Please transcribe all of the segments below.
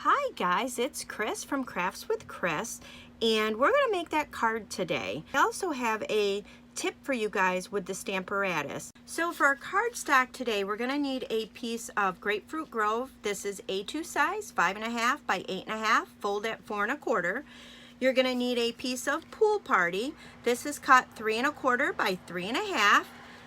Hi guys, it's Chris from Crafts with Chris, and we're going to make that card today. I also have a tip for you guys with the Stamparatus. So for our cardstock today, we're going to need a piece of Grapefruit Grove. This is A2 size, 5.5 by 8.5, fold at 4 1/4. You're going to need a piece of Pool Party. This is cut 3 1/4 by 3.5.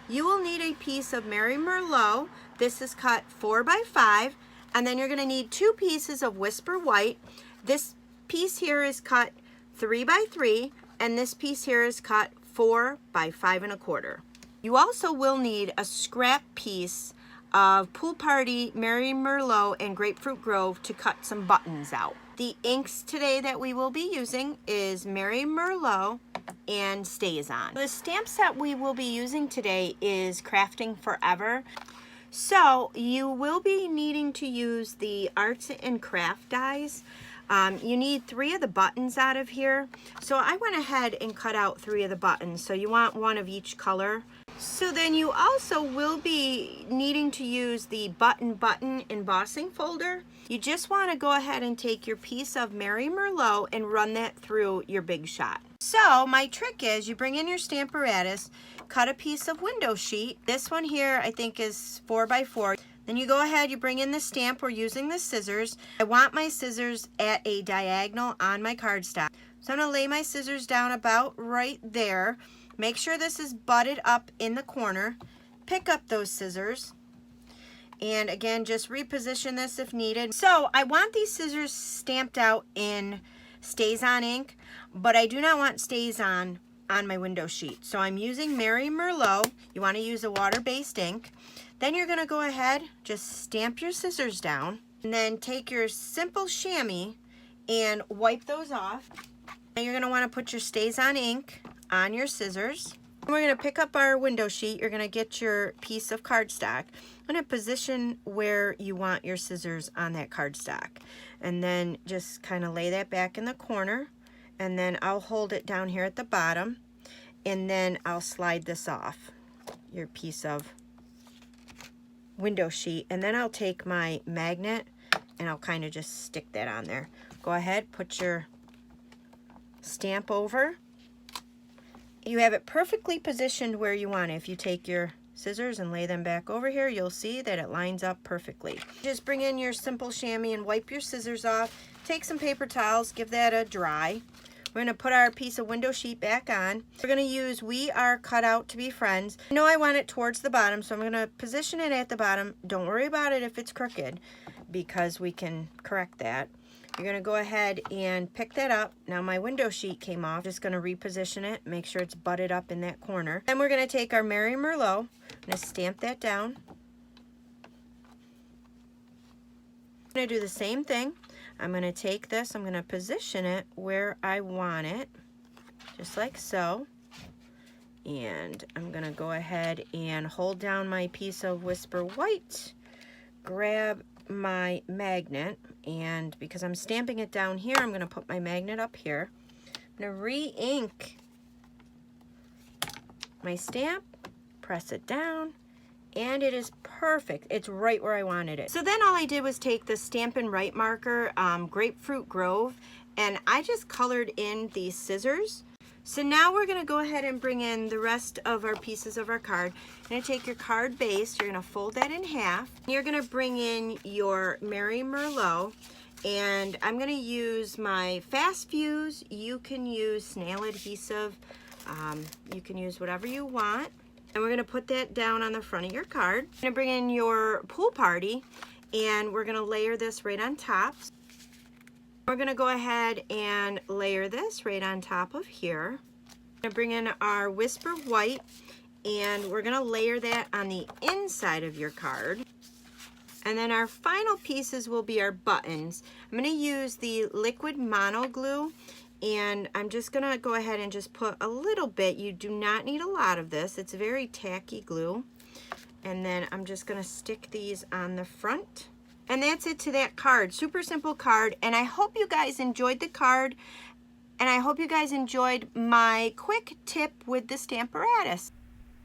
You will need a piece of Mary Merlot. This is cut 4 by 5. And then you're going to need 2 pieces of Whisper White. This piece here is cut 3 by 3, and this piece here is cut 4 by 5 1/4. You also will need a scrap piece of Pool Party, Mary Merlot, and Grapefruit Grove to cut some buttons out. The inks today that we will be using is Mary Merlot and StazOn. The stamp set we will be using today is Crafting Forever. So you will be needing to use the Arts and Craft dies. You need 3 of the buttons out of here. So I went ahead and cut out 3 of the buttons. So you want 1 of each color. So then you also will be needing to use the button embossing folder. You just want to go ahead and take your piece of Mary Merlot and run that through your Big Shot. So my trick is you bring in your Stamparatus, cut a piece of window sheet. This one here I think is 4 by 4. Then you go ahead, you bring in the stamp. We're using the scissors. I want my scissors at a diagonal on my cardstock. So I'm going to lay my scissors down about right there. Make sure this is butted up in the corner. Pick up those scissors. And again, just reposition this if needed. So I want these scissors stamped out in StazOn ink, but I do not want StazOn on my window sheet. So I'm using Mary Merlot. You want to use a water-based ink. Then you're going to go ahead, just stamp your scissors down, and then take your simple chamois and wipe those off. And you're going to want to put your StazOn ink on your scissors. We're going to pick up our window sheet. You're going to get your piece of cardstock. I'm going to position where you want your scissors on that cardstock. And then just kind of lay that back in the corner. And then I'll hold it down here at the bottom. And then I'll slide this off, your piece of window sheet. And then I'll take my magnet and I'll kind of just stick that on there. Go ahead, put your stamp over. You have it perfectly positioned where you want it. If you take your scissors and lay them back over here, you'll see that it lines up perfectly. Just bring in your simple chamois and wipe your scissors off. Take some paper towels, give that a dry. We're going to put our piece of window sheet back on. We're going to use We Are Cut Out to Be Friends. I know I want it towards the bottom, so I'm going to position it at the bottom. Don't worry about it if it's crooked, because we can correct that. You're going to go ahead and pick that up. Now my window sheet came off. Just going to reposition it, make sure it's butted up in that corner. Then we're going to take our Mary Merlot. I'm going to stamp that down. I'm going to do the same thing. I'm going to take this, I'm going to position it where I want it, just like so. And I'm going to go ahead and hold down my piece of Whisper White, grab my magnet, and because I'm stamping it down here, I'm going to put my magnet up here. I'm going to re-ink my stamp, press it down, and it is perfect. It's right where I wanted it. So then all I did was take the Stampin' Right marker, Grapefruit Grove, and I just colored in these scissors. So now we're going to go ahead and bring in the rest of our pieces of our card. You're going to take your card base, you're going to fold that in half. You're going to bring in your Mary Merlot, and I'm going to use my Fast Fuse. You can use snail adhesive. You can use whatever you want. And we're going to put that down on the front of your card. You're going to bring in your Pool Party, and we're going to layer this right on top. We're going to go ahead and layer this right on top of here. We're going to bring in our Whisper White, and we're going to layer that on the inside of your card. And then our final pieces will be our buttons. I'm going to use the liquid mono glue, and I'm just going to go ahead and just put a little bit. You do not need a lot of this. It's very tacky glue. And then I'm just going to stick these on the front. And that's it to that card. Super simple card. And I hope you guys enjoyed the card. And I hope you guys enjoyed my quick tip with the Stamparatus.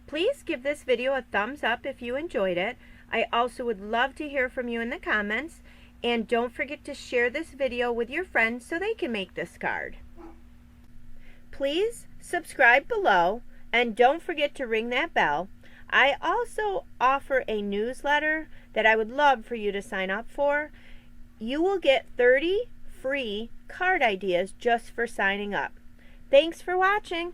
Please give this video a thumbs up if you enjoyed it. I also would love to hear from you in the comments. And don't forget to share this video with your friends so they can make this card. Please subscribe below and don't forget to ring that bell. I also offer a newsletter that I would love for you to sign up for. You will get 30 free card ideas just for signing up. Thanks for watching.